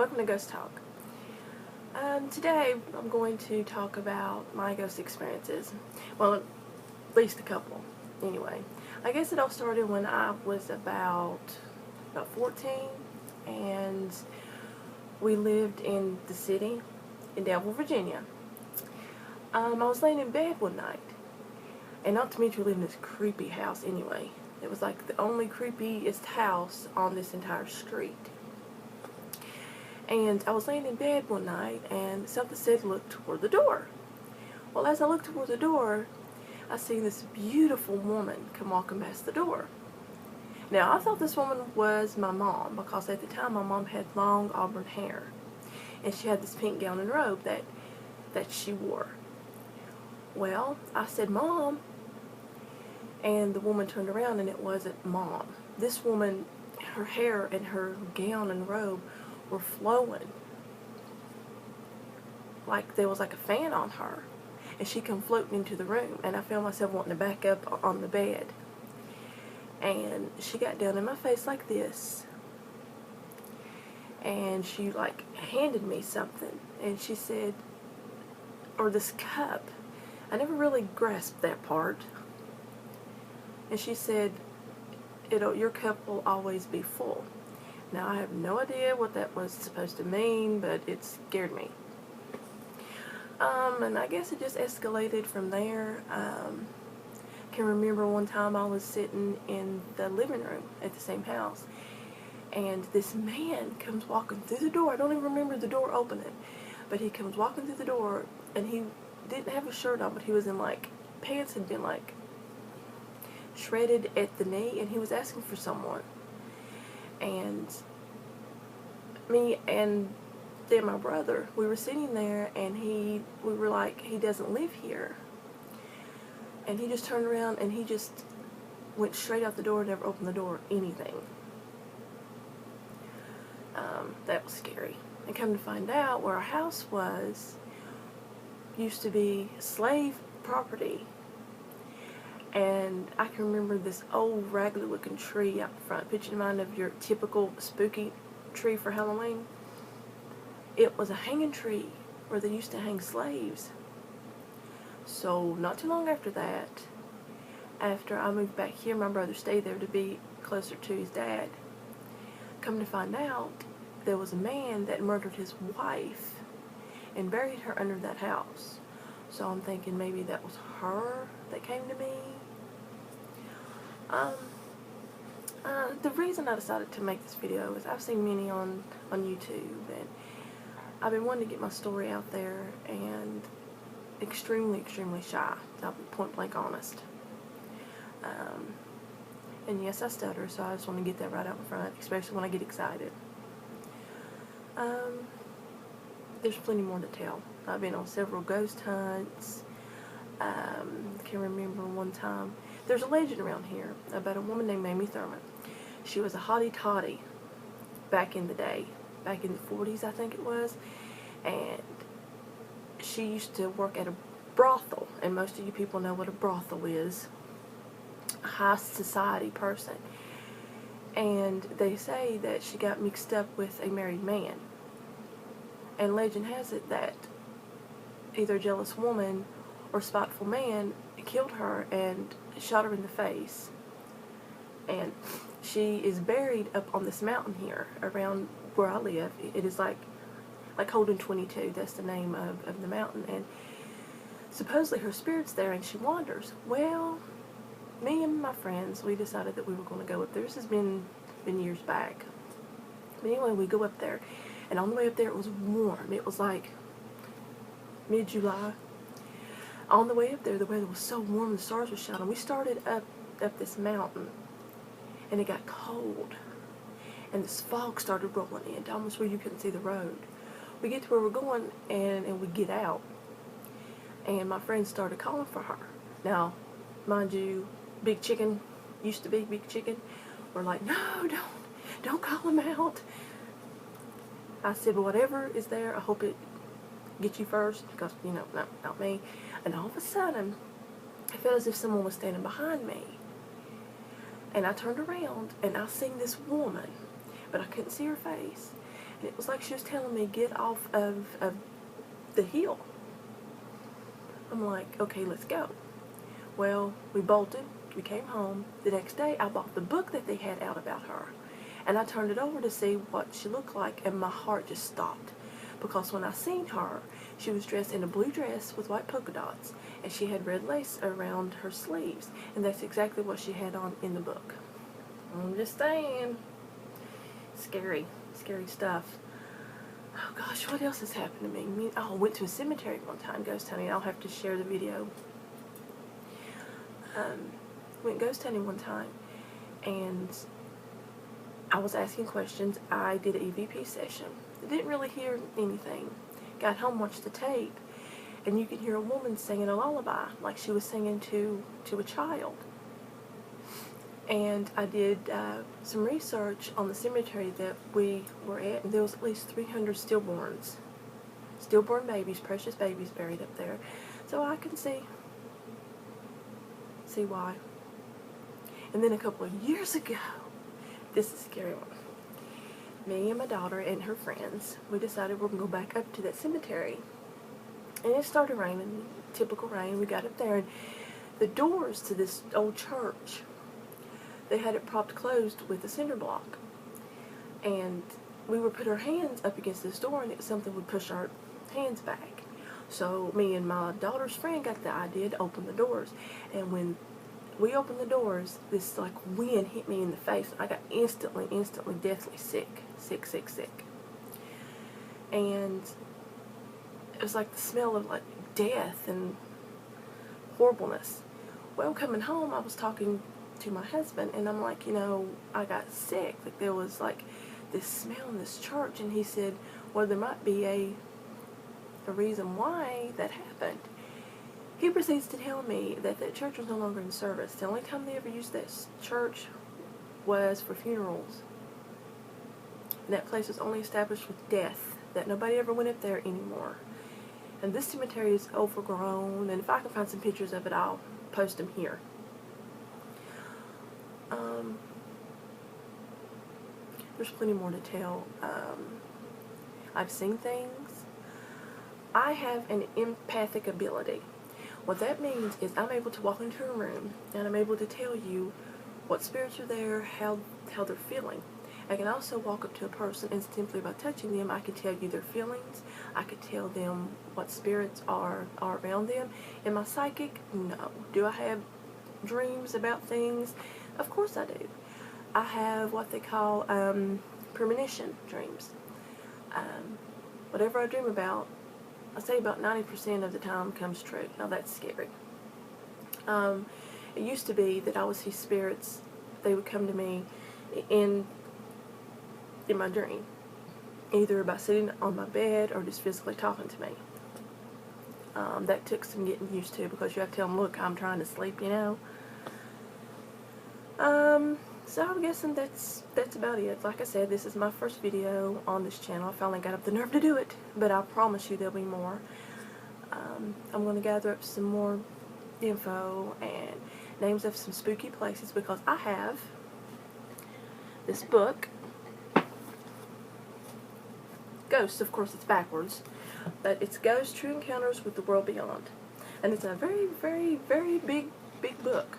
Welcome to Ghost Talk. Today I'm going to talk about my ghost experiences. Well, at least a couple. Anyway, I guess it all started when I was about 14, and we lived in the city in Danville, Virginia. I was laying in bed one night, and not to mention we lived in this creepy house anyway. It was like the only creepiest house on this entire street. And I was laying in bed one night, and something said, "Look toward the door." Well, as I looked toward the door, I see this beautiful woman come walking past the door. Now, I thought this woman was my mom, because at the time my mom had long auburn hair, and she had this pink gown and robe that she wore. Well, I said, "Mom," and the woman turned around, and it wasn't Mom. This woman, her hair and her gown and robe were flowing like there was like a fan on her, and she come floating into the room, and I found myself wanting to back up on the bed, and she got down in my face like this, and she like handed me something, and she said, or this cup, I never really grasped that part, and she said, your cup will always be full." Now, I have no idea what that was supposed to mean, but it scared me. And I guess it just escalated from there. Can remember one time I was sitting in the living room at the same house, and this man comes walking through the door. I don't even remember the door opening, but he comes walking through the door, and he didn't have a shirt on, but he was in like, pants had been like shredded at the knee, and he was asking for someone. And me and then my brother, we were sitting there, and we were like, he doesn't live here. And he just turned around, and he just went straight out the door, never opened the door, anything. That was scary. And come to find out, where our house was used to be slave property. And I can remember this old raggedy looking tree out front, picture in mind of your typical spooky tree for Halloween. It was a hanging tree where they used to hang slaves. So not too long after that, after I moved back here, my brother stayed there to be closer to his dad. Come to find out, there was a man that murdered his wife and buried her under that house. So I'm thinking maybe that was her that came to me. The reason I decided to make this video is I've seen many on YouTube, and I've been wanting to get my story out there, and extremely shy. I'll be point blank honest. And yes, I stutter, so I just want to get that right out in front, especially when I get excited. There's plenty more to tell. I've been on several ghost hunts. Can remember one time, there's a legend around here about a woman named Mamie Thurman. She was a hottie toddy back in the day, back in the 40s I think it was, and she used to work at a brothel, and most of you people know what a brothel is. A high society person. And they say that she got mixed up with a married man, and legend has it that either a jealous woman or spiteful man killed her and shot her in the face. And she is buried up on this mountain here around where I live. It is like Holden 22, that's the name of the mountain, and supposedly her spirit's there and she wanders. Well, me and my friends, we decided that we were going to go up there. This has been years back. But anyway, we go up there, and on the way up there it was warm. It was like mid-July. On the way up there, the weather was so warm, the stars were shining. We started up this mountain, and it got cold, and this fog started rolling in to almost where you couldn't see the road. We get to where we're going, and we get out, and my friends started calling for her. Now, mind you, Big Chicken, used to be Big Chicken, were like, "No, don't call him out." I said, "But whatever is there, I hope it gets you first, because, no, not me." And all of a sudden, I felt as if someone was standing behind me. And I turned around, and I seen this woman, but I couldn't see her face. And it was like she was telling me, get off of the hill. I'm like, okay, let's go. Well, we bolted. We came home. The next day, I bought the book that they had out about her. And I turned it over to see what she looked like, and my heart just stopped. Because when I seen her, she was dressed in a blue dress with white polka dots, and she had red lace around her sleeves. And that's exactly what she had on in the book. I'm just saying. Scary. Scary stuff. Oh gosh, what else has happened to me? I went to a cemetery one time, ghost hunting. I'll have to share the video. Went ghost hunting one time, and I was asking questions. I did an EVP session. I didn't really hear anything. Got home, watched the tape, and you could hear a woman singing a lullaby, like she was singing to a child. And I did some research on the cemetery that we were at, and there was at least 300 stillborn babies, precious babies buried up there. So I can see why. And then a couple of years ago, this is a scary one. Me and my daughter and her friends, we decided we're going to go back up to that cemetery. And it started raining, typical rain. We got up there, and the doors to this old church, they had it propped closed with a cinder block. And we would put our hands up against this door, and something would push our hands back. So me and my daughter's friend got the idea to open the doors. And when we opened the doors, this like wind hit me in the face. I got instantly deathly sick. And it was like the smell of like death and horribleness. Well, coming home, I was talking to my husband, and I'm like, I got sick. Like there was like this smell in this church, and he said, well, there might be a reason why that happened. He proceeds to tell me that that church was no longer in service. The only time they ever used that church was for funerals. And that place was only established with death, that nobody ever went up there anymore. And this cemetery is overgrown, and if I can find some pictures of it, I'll post them here. There's plenty more to tell. I've seen things. I have an empathic ability. What that means is I'm able to walk into a room, and I'm able to tell you what spirits are there, how they're feeling. I can also walk up to a person, and simply by touching them, I can tell you their feelings. I could tell them what spirits are around them. Am I psychic? No. Do I have dreams about things? Of course I do. I have what they call premonition dreams. Whatever I dream about, I say about 90% of the time comes true. Now that's scary. It used to be that I would see spirits. They would come to me in my dream, either by sitting on my bed or just physically talking to me. That took some getting used to, because you have to tell them, look, I'm trying to sleep, So I'm guessing that's about it. Like I said, this is my first video on this channel. I finally got up the nerve to do it, but I promise you there'll be more. I'm going to gather up some more info and names of some spooky places, because I have this book. Ghosts, of course it's backwards, but it's Ghosts, True Encounters with the World Beyond. And it's a very, very, very big book.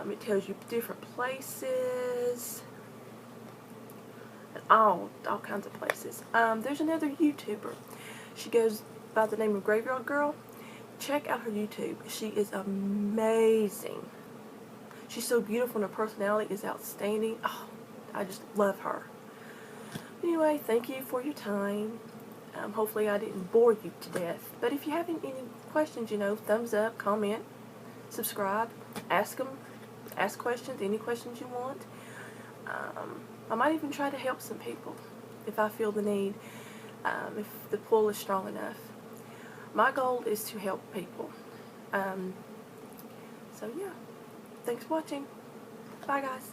It tells you different places, and all kinds of places. There's another YouTuber. She goes by the name of Graveyard Girl. Check out her YouTube. She is amazing. She's so beautiful, and her personality is outstanding. Oh, I just love her. Anyway, thank you for your time. Hopefully I didn't bore you to death. But if you have any questions, thumbs up, comment, subscribe, ask questions, any questions you want. I might even try to help some people if I feel the need, if the pull is strong enough. My goal is to help people. So yeah, thanks for watching. Bye guys.